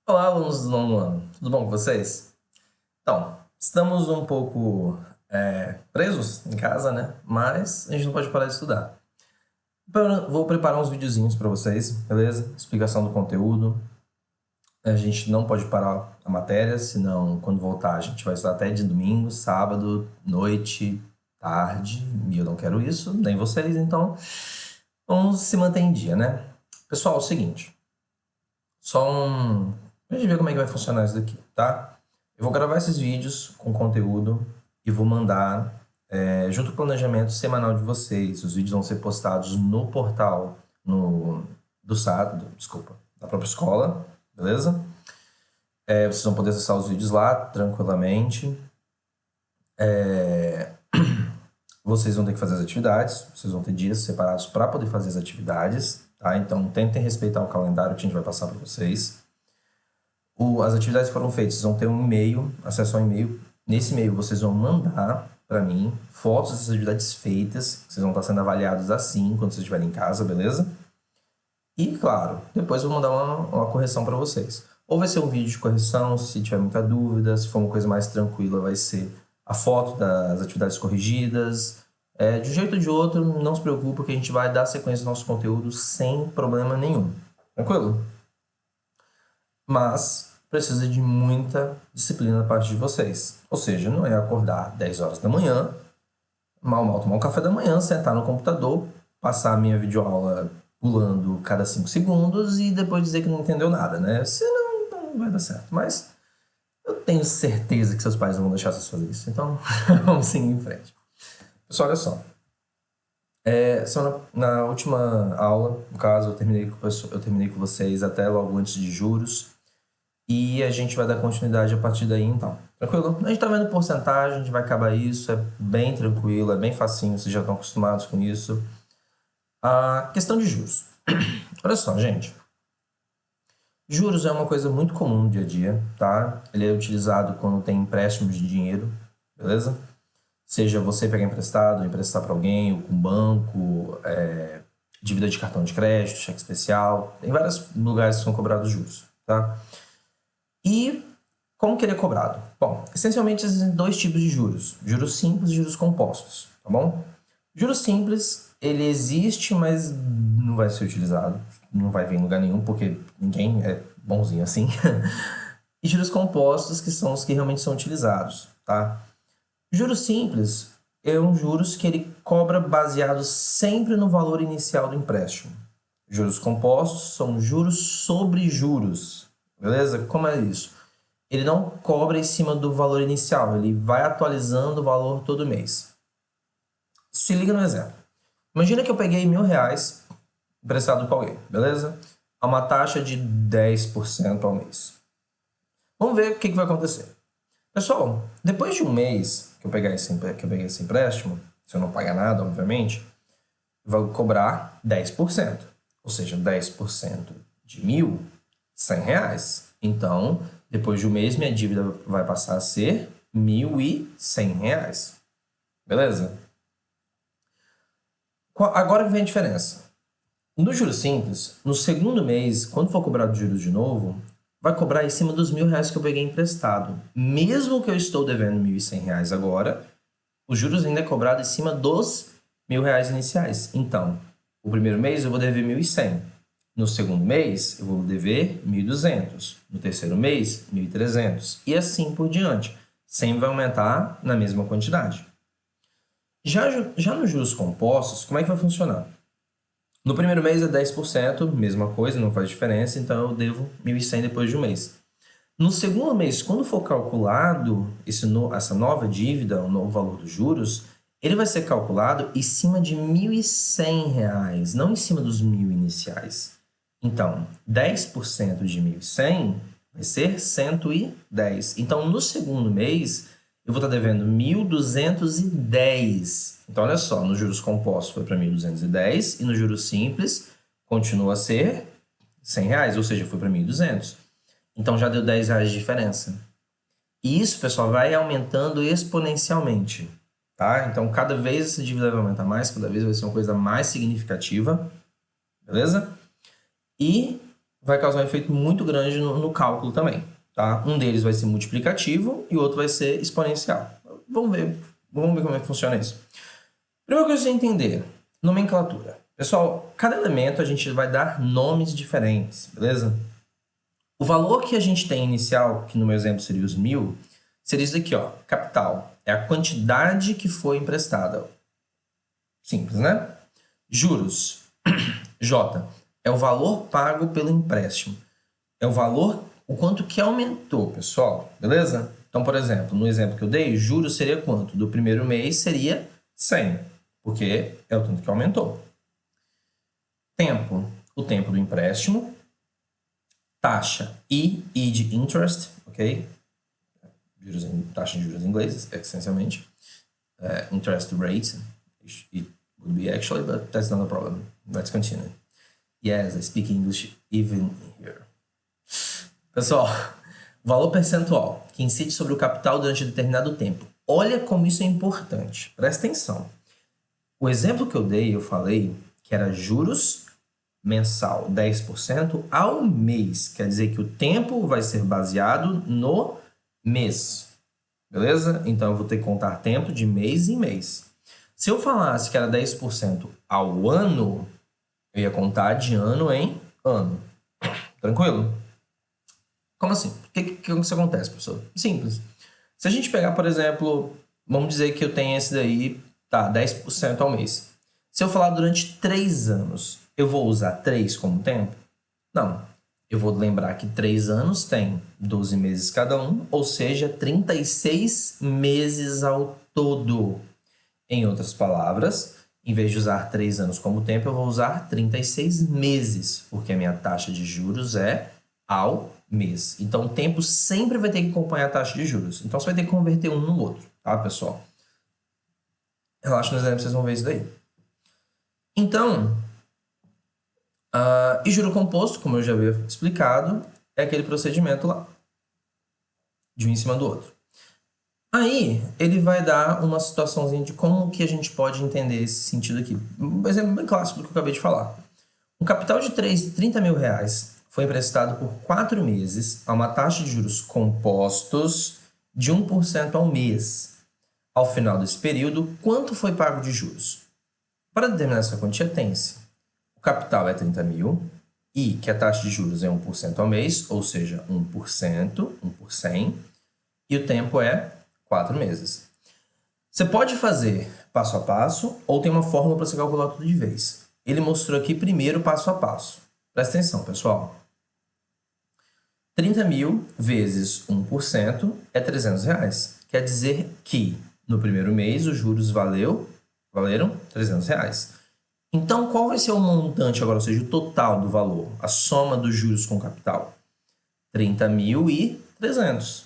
Olá, alunos do nono ano. Tudo bom com vocês? Então, estamos um pouco presos em casa, né? Mas a gente não pode parar de estudar. Vou preparar uns videozinhos para vocês, beleza? Explicação do conteúdo. A gente não pode parar a matéria, senão quando voltar a gente vai estudar até de domingo, sábado, noite, tarde. E eu não quero isso, nem vocês, então vamos se manter em dia, né? Pessoal, é o seguinte. Pra gente ver como é que vai funcionar isso daqui, tá? Eu vou gravar esses vídeos com conteúdo e vou mandar junto com o planejamento semanal de vocês. Os vídeos vão ser postados no portal do SAT, desculpa, da própria escola, beleza? Vocês vão poder acessar os vídeos lá tranquilamente. Vocês vão ter que fazer as atividades, vocês vão ter dias separados para poder fazer as atividades, tá? Então tentem respeitar o calendário que a gente vai passar para vocês. As atividades que foram feitas, vocês vão ter um e-mail, acesso ao e-mail. Nesse e-mail vocês vão mandar para mim fotos dessas atividades feitas. Vocês vão estar sendo avaliados assim quando vocês estiverem em casa, beleza? E, claro, depois eu vou mandar uma correção para vocês. Ou vai ser um vídeo de correção, se tiver muita dúvida. Se for uma coisa mais tranquila, vai ser a foto das atividades corrigidas. De um jeito ou de outro, não se preocupe, que a gente vai dar sequência ao nosso conteúdo sem problema nenhum. Tranquilo? Mas precisa de muita disciplina da parte de vocês. Ou seja, não é acordar 10 horas da manhã, mal tomar um café da manhã, sentar no computador, passar a minha videoaula pulando cada 5 segundos e depois dizer que não entendeu nada, né? Senão não vai dar certo. Mas eu tenho certeza que seus pais não vão deixar vocês fazer isso. Então, vamos seguir em frente. Pessoal, olha só. Na última aula, no caso, eu terminei com vocês até logo antes de juros. E a gente vai dar continuidade a partir daí, então. Tranquilo? A gente tá vendo porcentagem, a gente vai acabar isso, é bem tranquilo, é bem facinho, vocês já estão acostumados com isso. A questão de juros. Olha só, gente. Juros é uma coisa muito comum no dia a dia, tá? Ele é utilizado quando tem empréstimos de dinheiro, beleza? Seja você pegar emprestado, emprestar para alguém, ou com banco, dívida de cartão de crédito, cheque especial. Tem vários lugares que são cobrados juros, tá? E como que ele é cobrado? Bom, essencialmente existem dois tipos de juros. Juros simples e juros compostos, tá bom? Juros simples, ele existe, mas não vai ser utilizado. Não vai vir em lugar nenhum, porque ninguém é bonzinho assim. E juros compostos, que são os que realmente são utilizados, tá? Juros simples é um juros que ele cobra baseado sempre no valor inicial do empréstimo. Juros compostos são juros sobre juros, beleza? Como é isso? Ele não cobra em cima do valor inicial, ele vai atualizando o valor todo mês. Se liga no exemplo. Imagina que eu peguei R$1.000 emprestado com alguém, beleza? A uma taxa de 10% ao mês. Vamos ver o que vai acontecer. Pessoal, depois de um mês que eu peguei esse empréstimo, se eu não pagar nada, obviamente, vai cobrar 10%. Ou seja, 10% de R$1.000, R$100. Então, depois de um mês, minha dívida vai passar a ser R$1.100. Beleza? Agora que vem a diferença. No juros simples, no segundo mês, quando for cobrado juros de novo, vai cobrar em cima dos R$1.000 que eu peguei emprestado. Mesmo que eu estou devendo R$1.100 agora, os juros ainda é cobrado em cima dos R$1.000 iniciais. Então, o primeiro mês eu vou dever 1.100. No segundo mês, eu vou dever 1.200. No terceiro mês, 1.300. E assim por diante. Sempre vai aumentar na mesma quantidade. Já nos juros compostos, como é que vai funcionar? No primeiro mês é 10%, mesma coisa, não faz diferença, então eu devo 1.100 depois de um mês. No segundo mês, quando for calculado essa nova dívida, o novo valor dos juros, ele vai ser calculado em cima de R$1.100, não em cima dos 1.000 iniciais. Então, 10% de 1.100 vai ser 110. Então, no segundo mês, eu vou estar devendo 1.210. Então, olha só, nos juros compostos foi para 1.210 e no juros simples continua a ser R$100, ou seja, foi para 1.200. Então, já deu R$10 de diferença. E isso, pessoal, vai aumentando exponencialmente, tá? Então, cada vez essa dívida vai aumentar mais, cada vez vai ser uma coisa mais significativa, beleza? E vai causar um efeito muito grande no cálculo também, tá? Um deles vai ser multiplicativo e o outro vai ser exponencial. Vamos ver como é que funciona isso. Primeira coisa que você entender, nomenclatura. Pessoal, cada elemento a gente vai dar nomes diferentes, beleza? O valor que a gente tem inicial, que no meu exemplo seria os 1.000, seria isso aqui, ó. Capital é a quantidade que foi emprestada. Simples, né? Juros, J, é o valor pago pelo empréstimo. É o valor, o quanto que aumentou, pessoal, beleza? Então, por exemplo, no exemplo que eu dei, juros seria quanto? Do primeiro mês seria 100, porque é o tanto que aumentou. Tempo, o tempo do empréstimo. Taxa, I de interest, ok? Taxa de juros em inglês, essencialmente. Interest rate, it would be actually, but that's not a problem. Let's continue. Yes, I speak English even here. Pessoal, valor percentual que incide sobre o capital durante determinado tempo. Olha como isso é importante. Presta atenção. O exemplo que eu dei, eu falei que era juros mensal 10% ao mês. Quer dizer que o tempo vai ser baseado no mês. Beleza? Então, eu vou ter que contar tempo de mês em mês. Se eu falasse que era 10% ao ano, eu ia contar de ano em ano. Tranquilo? Como assim? O que isso acontece, professor? Simples. Se a gente pegar, por exemplo, vamos dizer que eu tenho esse daí, tá, 10% ao mês. Se eu falar durante 3 anos, eu vou usar 3 como tempo? Não. Eu vou lembrar que 3 anos tem 12 meses cada um, ou seja, 36 meses ao todo. Em outras palavras, em vez de usar 3 anos como tempo, eu vou usar 36 meses, porque a minha taxa de juros é ao mês. Então, o tempo sempre vai ter que acompanhar a taxa de juros. Então, você vai ter que converter um no outro, tá, pessoal? Relaxa no exemplo, vocês vão ver isso daí. Então, e juro composto, como eu já havia explicado, é aquele procedimento lá, de um em cima do outro. Aí, ele vai dar uma situaçãozinha de como que a gente pode entender esse sentido aqui. Um exemplo bem clássico do que eu acabei de falar. Um capital de 30 mil reais foi emprestado por 4 meses a uma taxa de juros compostos de 1% ao mês. Ao final desse período, quanto foi pago de juros? Para determinar essa quantia, tem-se. O capital é 30 mil e que a taxa de juros é 1% ao mês, ou seja, 1%, 1 por 100, e o tempo é 4 meses. Você pode fazer passo a passo ou tem uma fórmula para você calcular tudo de vez. Ele mostrou aqui primeiro passo a passo. Presta atenção, pessoal. 30 mil vezes 1% é 300 reais. Quer dizer que no primeiro mês os juros valeram 300 reais. Então, qual vai ser o montante agora, ou seja, o total do valor, a soma dos juros com capital? 30.300.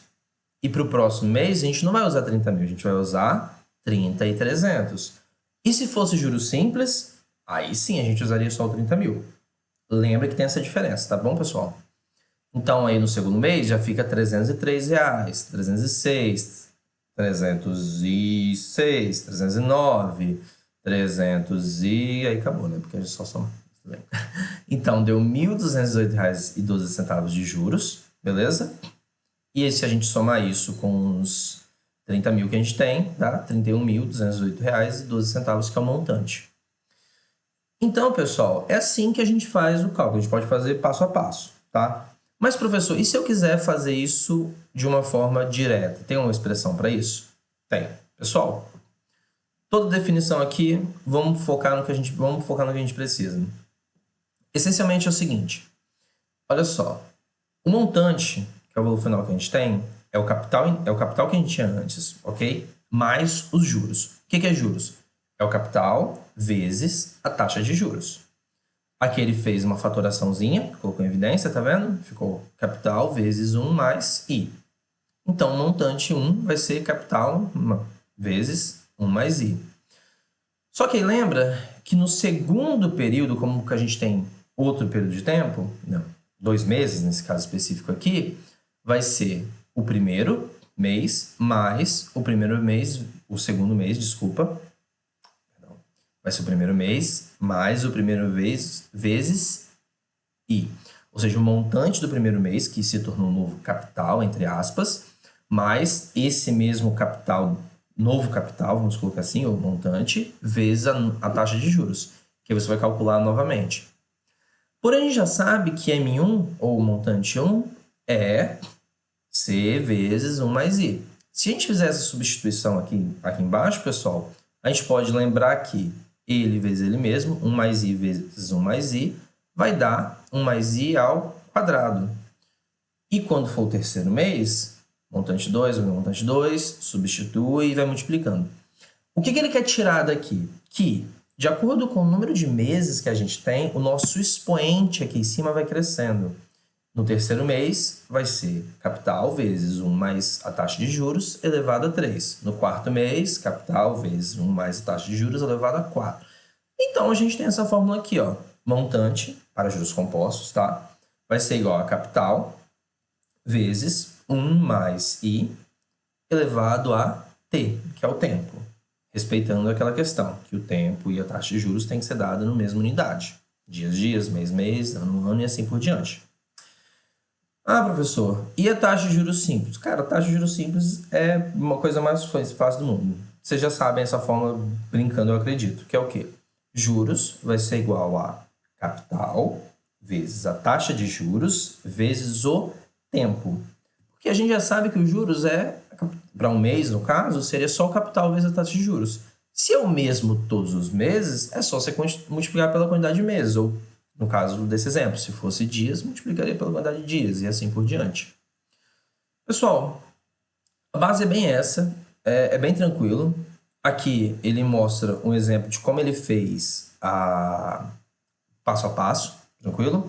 E para o próximo mês, a gente não vai usar 30 mil, a gente vai usar 30.300. E se fosse juros simples, aí sim a gente usaria só o 30 mil. Lembra que tem essa diferença, tá bom, pessoal? Então, aí no segundo mês já fica 303 reais, 306, 306, 309, 300 e... aí acabou, né? Porque a gente só soma. Então, deu R$ 1.208,12 de juros, beleza? E se a gente somar isso com os 30 mil que a gente tem, dá R$ 31.208,12, que é o montante. Então, pessoal, é assim que a gente faz o cálculo. A gente pode fazer passo a passo, tá? Mas, professor, e se eu quiser fazer isso de uma forma direta? Tem uma expressão para isso? Tem. Pessoal, toda definição aqui, vamos focar no que a gente precisa. Essencialmente é o seguinte. Olha só. O montante, que é o valor final que a gente tem, é o capital que a gente tinha antes, ok? Mais os juros. O que é juros? É o capital vezes a taxa de juros. Aqui ele fez uma fatoraçãozinha, colocou em evidência, tá vendo? Ficou capital vezes 1 mais I. Então, o montante 1 vai ser capital vezes 1 mais I. Só que lembra que no segundo período, como que a gente tem outro período de tempo, não, 2 meses nesse caso específico aqui, vai ser o primeiro mês mais o segundo mês, desculpa. Vai ser o primeiro mês mais o primeiro mês vezes I. Ou seja, o montante do primeiro mês, que se tornou um novo capital, entre aspas, mais esse mesmo capital, novo capital, vamos colocar assim, ou montante, vezes a taxa de juros, que você vai calcular novamente. Porém, a gente já sabe que M1, ou montante 1, é C vezes 1 mais I. Se a gente fizer essa substituição aqui embaixo, pessoal, a gente pode lembrar que ele vezes ele mesmo, 1 mais I vezes 1 mais I, vai dar 1 mais I ao quadrado. E quando for o terceiro mês, montante 2 vezes montante 2, substitui e vai multiplicando. O que ele quer tirar daqui? Que, de acordo com o número de meses que a gente tem, o nosso expoente aqui em cima vai crescendo. No terceiro mês, vai ser capital vezes 1 mais a taxa de juros elevado a 3. No quarto mês, capital vezes 1 mais a taxa de juros elevado a 4. Então, a gente tem essa fórmula aqui, ó. Montante para juros compostos, tá? Vai ser igual a capital vezes 1 mais I elevado a T, que é o tempo. Respeitando aquela questão, que o tempo e a taxa de juros tem que ser dada na mesma unidade. Dias, mês, ano e assim por diante. Ah, professor, e a taxa de juros simples? Cara, a taxa de juros simples é uma coisa mais fácil do mundo. Vocês já sabem essa fórmula brincando, eu acredito, que é o quê? Juros vai ser igual a capital vezes a taxa de juros vezes o tempo. Porque a gente já sabe que os juros para um mês, no caso, seria só o capital vezes a taxa de juros. Se é o mesmo todos os meses, é só você multiplicar pela quantidade de meses, ou no caso desse exemplo, se fosse dias, multiplicaria pela quantidade de dias e assim por diante. Pessoal, a base é bem essa, é bem tranquilo. Aqui ele mostra um exemplo de como ele fez passo a passo, tranquilo?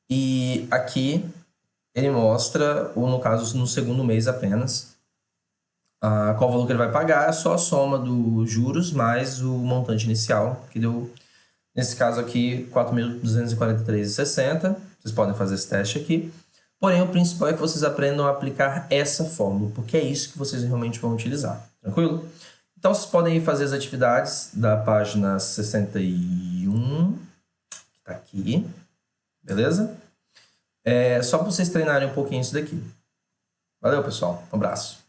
E aqui ele mostra, ou no caso, no segundo mês apenas, qual valor que ele vai pagar, é só a soma dos juros mais o montante inicial, que deu, nesse caso aqui, R$ 4.243,60. Vocês podem fazer esse teste aqui. Porém, o principal é que vocês aprendam a aplicar essa fórmula, porque é isso que vocês realmente vão utilizar, tranquilo? Então, vocês podem ir fazer as atividades da página 61, que está aqui, beleza? Só para vocês treinarem um pouquinho isso daqui. Valeu, pessoal. Um abraço.